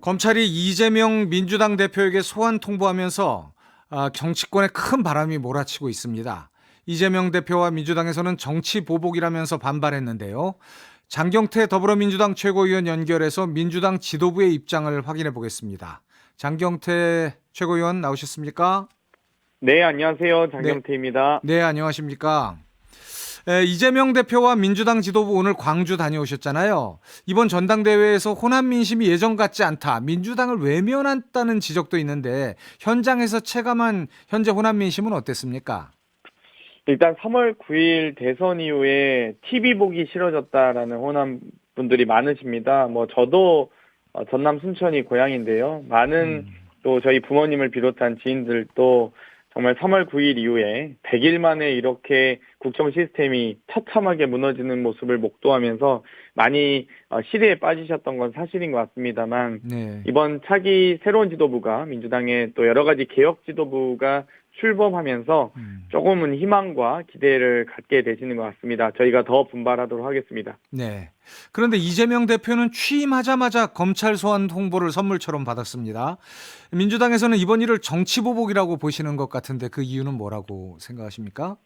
검찰이 이재명 민주당 대표에게 소환 통보하면서 정치권에 큰 바람이 몰아치고 있습니다. 이재명 대표와 민주당에서는 정치 보복이라면서 반발했는데요. 장경태 더불어민주당 최고위원 연결해서 민주당 지도부의 입장을 확인해 보겠습니다. 장경태 최고위원 나오셨습니까? 네, 안녕하세요. 네, 장경태입니다. 네, 안녕하십니까? 이재명 대표와 민주당 지도부 오늘 광주 다녀오셨잖아요. 이번 전당대회에서 호남 민심이 예전 같지 않다, 민주당을 외면한다는 지적도 있는데 현장에서 체감한 현재 호남 민심은 어땠습니까? 일단 3월 9일 대선 이후에 TV 보기 싫어졌다라는 호남 분들이 많으십니다. 저도 전남 순천이 고향인데요. 많은 음, 또 저희 부모님을 비롯한 지인들도 정말 3월 9일 이후에 100일 만에 이렇게 국정 시스템이 처참하게 무너지는 모습을 목도하면서 많이 시대에 빠지셨던 건 사실인 것 같습니다만, 네. 이번 차기 새로운 지도부가 민주당의 또 여러 가지 개혁 지도부가 출범하면서 음, 조금은 희망과 기대를 갖게 되시는 것 같습니다. 저희가 더 분발하도록 하겠습니다. 네. 그런데 이재명 대표는 취임하자마자 검찰 소환 통보를 선물처럼 받았습니다. 민주당에서는 이번 일을 정치 보복이라고 보시는 것 같은데 그 이유는 뭐라고 생각하십니까?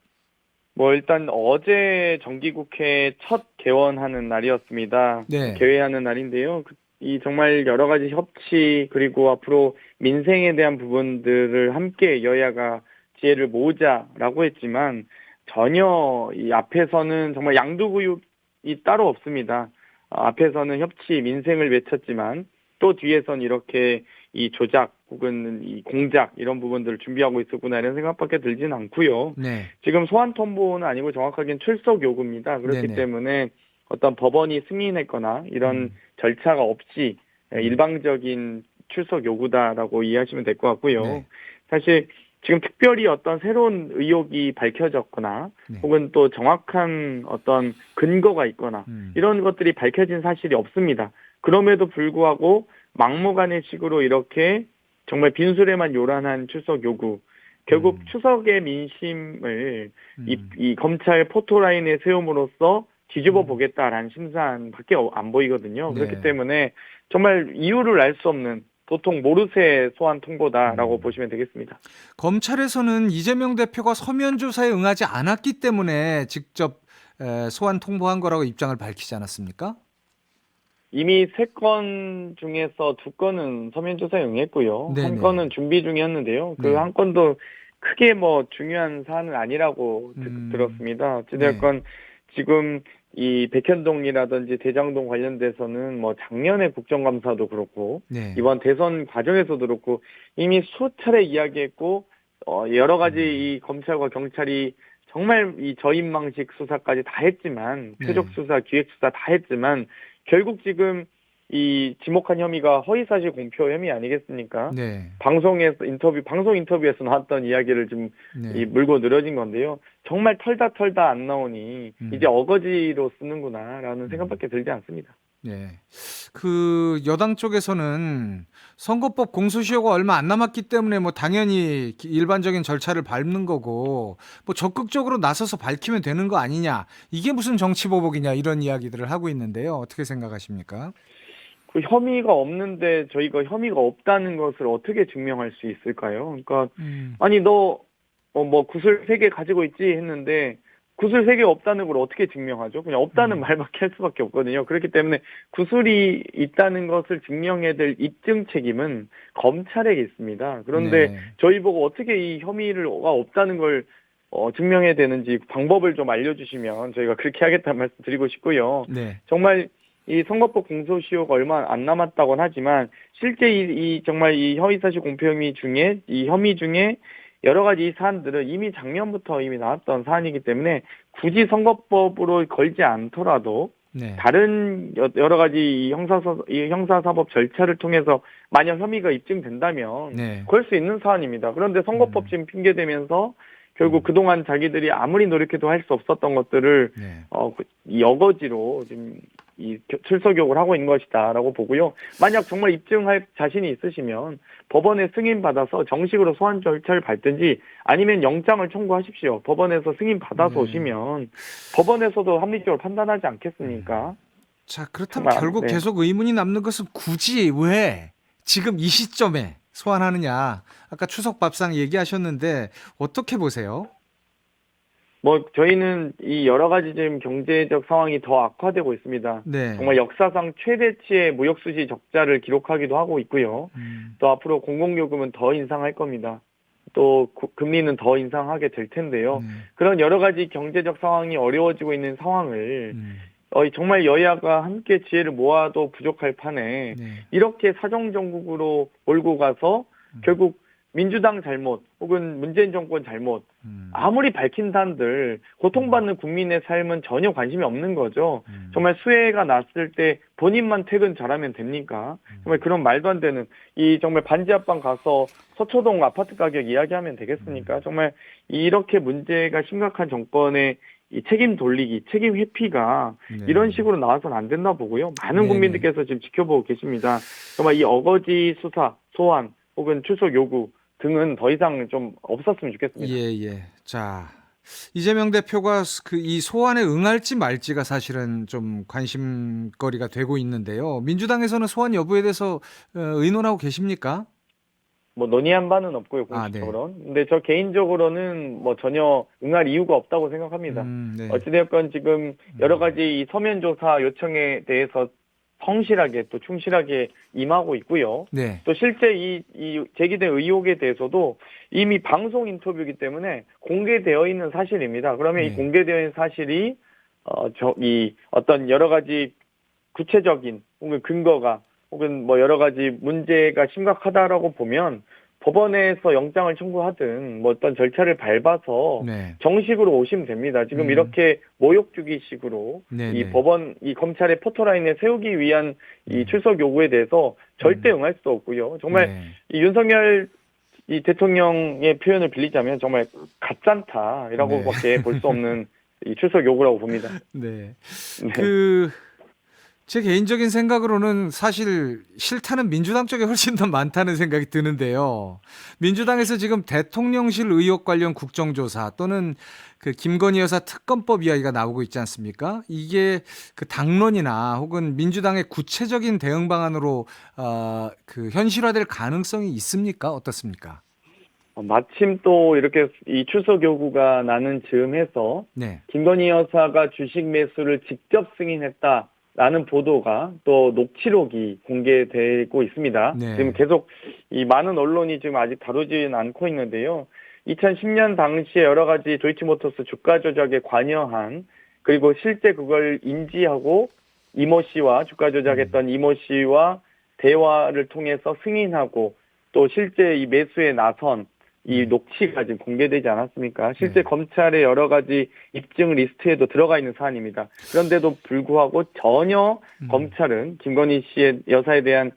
일단 어제 정기국회 첫 개원하는 날이었습니다. 네. 개회하는 날인데요. 이 정말 여러 가지 협치 그리고 앞으로 민생에 대한 부분들을 함께 여야가 지혜를 모으자라고 했지만 전혀 이 앞에서는 정말 양두구육이 따로 없습니다. 앞에서는 협치, 민생을 외쳤지만 또 뒤에선 이렇게 이 조작 혹은 이 공작 이런 부분들을 준비하고 있었구나 이런 생각밖에 들지는 않고요. 네. 지금 소환 통보는 아니고 정확하게는 출석 요구입니다. 그렇기 네네. 때문에 어떤 법원이 승인했거나 이런 음, 절차가 없이 음, 일방적인 출석 요구다라고 이해하시면 될 것 같고요. 네. 사실 지금 특별히 어떤 새로운 의혹이 밝혀졌거나 네. 혹은 또 정확한 어떤 근거가 있거나 음, 이런 것들이 밝혀진 사실이 없습니다. 그럼에도 불구하고 막무가내식으로 이렇게 정말 빈술에만 요란한 출석 요구, 결국 음, 추석의 민심을 음, 이 검찰 포토라인에 세움으로써 뒤집어 음. 보겠다라는 심산밖에 안 보이거든요. 그렇기 네. 때문에 정말 이유를 알 수 없는 도통 모르쇠 소환 통보다라고 음. 보시면 되겠습니다. 검찰에서는 이재명 대표가 서면 조사에 응하지 않았기 때문에 직접 소환 통보한 거라고 입장을 밝히지 않았습니까? 이미 3건 중에서 2건은 서면 조사에 응했고요. 한 네네. 건은 준비 중이었는데요. 그 네. 한 건도 크게 중요한 사안은 아니라고 들었습니다. 네. 어찌됐건 지금 이 백현동이라든지 대장동 관련돼서는 작년에 국정감사도 그렇고 네. 이번 대선 과정에서도 그렇고 이미 수차례 이야기했고 여러 가지 음, 이 검찰과 경찰이 정말 이 저인망식 수사까지 다 했지만 표적 네. 수사, 기획 수사 다 했지만 결국 지금 이 지목한 혐의가 허위사실 공표 혐의 아니겠습니까? 네. 방송 인터뷰에서 나왔던 이야기를 좀 이 네. 물고 늘어진 건데요. 정말 털다 안 나오니 이제 음, 어거지로 쓰는구나라는 음. 생각밖에 들지 않습니다. 네. 그 여당 쪽에서는 선거법 공소시효가 얼마 안 남았기 때문에 뭐 당연히 일반적인 절차를 밟는 거고 뭐 적극적으로 나서서 밝히면 되는 거 아니냐. 이게 무슨 정치 보복이냐 이런 이야기들을 하고 있는데요. 어떻게 생각하십니까? 그 혐의가 없는데 저희가 혐의가 없다는 것을 어떻게 증명할 수 있을까요? 그러니까 음, 아니 너 구슬 3개 가지고 있지 했는데 구슬 3개 없다는 걸 어떻게 증명하죠? 그냥 없다는 음, 말밖에 할 수밖에 없거든요. 그렇기 때문에 구슬이 있다는 것을 증명해야 될 입증 책임은 검찰에게 있습니다. 그런데 네. 저희 보고 어떻게 이 혐의가 없다는 걸 증명해야 되는지 방법을 좀 알려주시면 저희가 그렇게 하겠다는 말씀 드리고 싶고요. 네. 정말 이 선거법 공소시효가 얼마 안 남았다곤 하지만 실제 정말 이 허위사실 공표 혐의 중에 이 혐의 중에 여러 가지 이 사안들은 이미 작년부터 이미 나왔던 사안이기 때문에 굳이 선거법으로 걸지 않더라도 네. 다른 여러 가지 이 형사사법 절차를 통해서 만약 혐의가 입증된다면 네. 걸 수 있는 사안입니다. 그런데 선거법 음, 지금 핑계 대면서 결국 음, 그동안 자기들이 아무리 노력해도 할 수 없었던 것들을 네. 이 여거지로 지금 이 출석욕을 하고 있는 것이다라고 보고요. 만약 정말 입증할 자신이 있으시면 법원에 승인받아서 정식으로 소환 절차를 밟든지 아니면 영장을 청구하십시오. 법원에서 승인받아서 네. 오시면 법원에서도 합리적으로 판단하지 음. 않겠습니까? 자, 그렇다면 정말 결국 네. 계속 의문이 남는 것은 굳이 왜? 지금 이 시점에 소환하느냐. 아까 추석 밥상 얘기하셨는데 어떻게 보세요? 뭐 저희는 이 여러 가지 지금 경제적 상황이 더 악화되고 있습니다. 네. 정말 역사상 최대치의 무역수지 적자를 기록하기도 하고 있고요. 음, 또 앞으로 공공요금은 더 인상할 겁니다. 또 금리는 더 인상하게 될 텐데요. 네. 그런 여러 가지 경제적 상황이 어려워지고 있는 상황을 음, 정말 여야가 함께 지혜를 모아도 부족할 판에 네. 이렇게 사정정국으로 몰고 가서 결국 민주당 잘못 혹은 문재인 정권 잘못 음, 아무리 밝힌 한들 고통받는 국민의 삶은 전혀 관심이 없는 거죠. 정말 수해가 났을 때 본인만 퇴근 잘하면 됩니까? 정말 그런 말도 안 되는 이 정말 반지 하방 가서 서초동 아파트 가격 이야기하면 되겠습니까? 정말 이렇게 문제가 심각한 정권의 이 책임 돌리기, 책임 회피가 네. 이런 식으로 나와서는 안 된다 보고요. 많은 네네. 국민들께서 지금 지켜보고 계십니다. 정말 이 어거지 수사, 소환 혹은 출석 요구 등은 더 이상 좀 없었으면 좋겠습니다. 예, 예. 자, 이재명 대표가 그 이 소환에 응할지 말지가 사실은 좀 관심거리가 되고 있는데요. 민주당에서는 소환 여부에 대해서 의논하고 계십니까? 뭐 논의한 바는 없고요, 아, 네. 공식적으로는. 근데 저 개인적으로는 뭐 전혀 응할 이유가 없다고 생각합니다. 네. 어찌되었건 지금 여러 가지 이 서면 조사 요청에 대해서 성실하게 또 충실하게 임하고 있고요. 네. 또 실제 이 제기된 의혹에 대해서도 이미 방송 인터뷰이기 때문에 공개되어 있는 사실입니다. 그러면 이 네. 공개되어 있는 사실이 이 어떤 여러 가지 구체적인 혹은 근거가 혹은 뭐 여러 가지 문제가 심각하다라고 보면 법원에서 영장을 청구하든 뭐 어떤 절차를 밟아서 네. 정식으로 오시면 됩니다. 지금 이렇게 모욕 주기식으로 네, 이 네. 법원, 이 검찰의 포토라인에 세우기 위한 이 출석 요구에 대해서 절대 응할 수 없고요. 정말 네. 이 윤석열 이 대통령의 표현을 빌리자면 정말 가짠타라고밖에 볼 수 없는 이 출석 요구라고 봅니다. 네. 네. 그 제 개인적인 생각으로는 사실 싫다는 민주당 쪽에 훨씬 더 많다는 생각이 드는데요. 민주당에서 지금 대통령실 의혹 관련 국정조사 또는 그 김건희 여사 특검법 이야기가 나오고 있지 않습니까? 이게 그 당론이나 혹은 민주당의 구체적인 대응 방안으로 그 현실화될 가능성이 있습니까? 어떻습니까? 마침 또 이렇게 이 출석 요구가 나는 즈음해서 네. 김건희 여사가 주식 매수를 직접 승인했다라는 보도가 또 녹취록이 공개되고 있습니다. 네. 지금 계속 이 많은 언론이 지금 아직 다루지는 않고 있는데요. 2010년 당시에 여러 가지 도이치모터스 주가 조작에 관여한 그리고 실제 그걸 인지하고 이모 씨와 주가 조작했던 이모 씨와 대화를 통해서 승인하고 또 실제 이 매수에 나선 이 녹취가 지금 공개되지 않았습니까? 실제 네. 검찰의 여러 가지 입증 리스트에도 들어가 있는 사안입니다. 그런데도 불구하고 전혀 검찰은 김건희 씨의 여사에 대한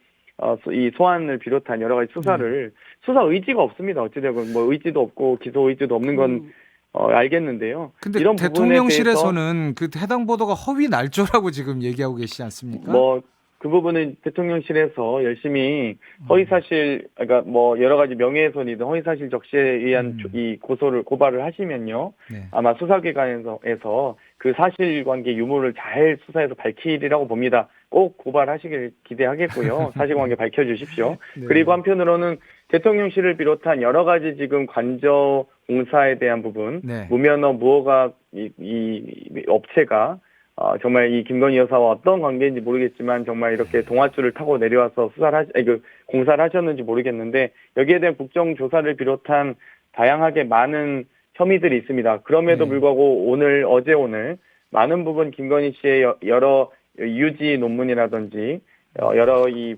이 소환을 비롯한 여러 가지 수사를 수사 의지가 없습니다. 어찌되건 뭐 의지도 없고 기소 의지도 없는 건 알겠는데요. 근데 이런 부분에 대해서 대통령실에서는 그 해당 보도가 허위 날조라고 지금 얘기하고 계시지 않습니까? 뭐 그 부분은 대통령실에서 열심히 허위사실, 그러니까 뭐 여러 가지 명예훼손이든 허위사실 적시에 의한 이 고발을 하시면요. 네. 아마 수사기관에서 그 사실관계 유무를 잘 수사해서 밝히리라고 봅니다. 꼭 고발하시길 기대하겠고요. 사실관계 밝혀주십시오. 네. 그리고 한편으로는 대통령실을 비롯한 여러 가지 지금 관저 공사에 대한 부분, 네. 무면허 무허가 이 업체가 정말 이 김건희 여사와 어떤 관계인지 모르겠지만 정말 이렇게 동아줄을 타고 내려와서 공사를 하셨는지 모르겠는데 여기에 대한 국정조사를 비롯한 다양하게 많은 혐의들이 있습니다. 그럼에도 불구하고 오늘 많은 부분 김건희 씨의 여러 유지 논문이라든지 여러 이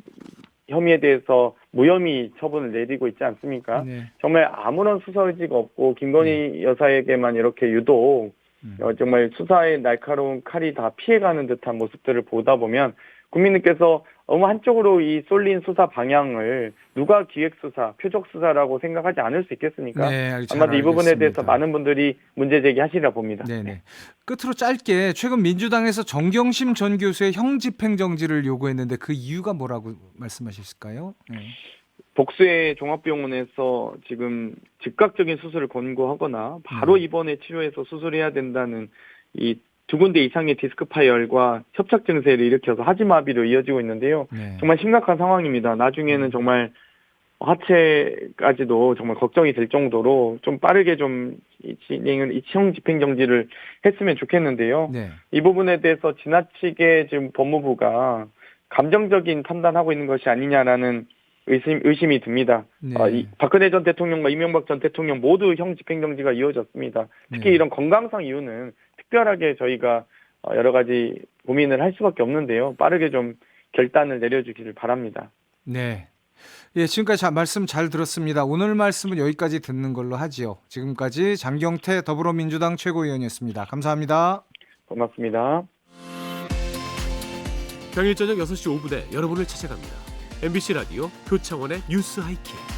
혐의에 대해서 무혐의 처분을 내리고 있지 않습니까? 네. 정말 아무런 수사 의지가 없고 김건희 여사에게만 이렇게 유독 정말 수사의 날카로운 칼이 다 피해가는 듯한 모습들을 보다 보면 국민들께서 너무 한쪽으로 이 쏠린 수사 방향을 누가 기획수사, 표적수사라고 생각하지 않을 수 있겠습니까? 네, 잘 아마도 이 부분에 대해서 알겠습니다. 많은 분들이 문제 제기하시리라 봅니다. 네네. 끝으로 짧게 최근 민주당에서 정경심 전 교수의 형집행정지를 요구했는데 그 이유가 뭐라고 말씀하실까요? 네. 복수의 종합병원에서 지금 즉각적인 수술을 권고하거나 바로 입원해 치료해서 수술해야 된다는 이 2군데 이상의 디스크 파열과 협착 증세를 일으켜서 하지마비로 이어지고 있는데요. 네. 정말 심각한 상황입니다. 나중에는 정말 하체까지도 정말 걱정이 될 정도로 좀 빠르게 좀 형 집행정지를 했으면 좋겠는데요. 네. 이 부분에 대해서 지나치게 지금 법무부가 감정적인 판단하고 있는 것이 아니냐라는 의심이 듭니다. 네. 박근혜 전 대통령과 이명박 전 대통령 모두 형 집행정지가 이어졌습니다. 특히 네. 이런 건강상 이유는 특별하게 저희가 여러 가지 고민을 할 수밖에 없는데요. 빠르게 좀 결단을 내려주기를 바랍니다. 네. 예, 지금까지 말씀 잘 들었습니다. 오늘 말씀은 여기까지 듣는 걸로 하지요. 지금까지 장경태 더불어민주당 최고위원이었습니다. 감사합니다. 고맙습니다. 평일 저녁 6시 5분에 여러분을 찾아갑니다. MBC 라디오 표창원의 뉴스 하이킥.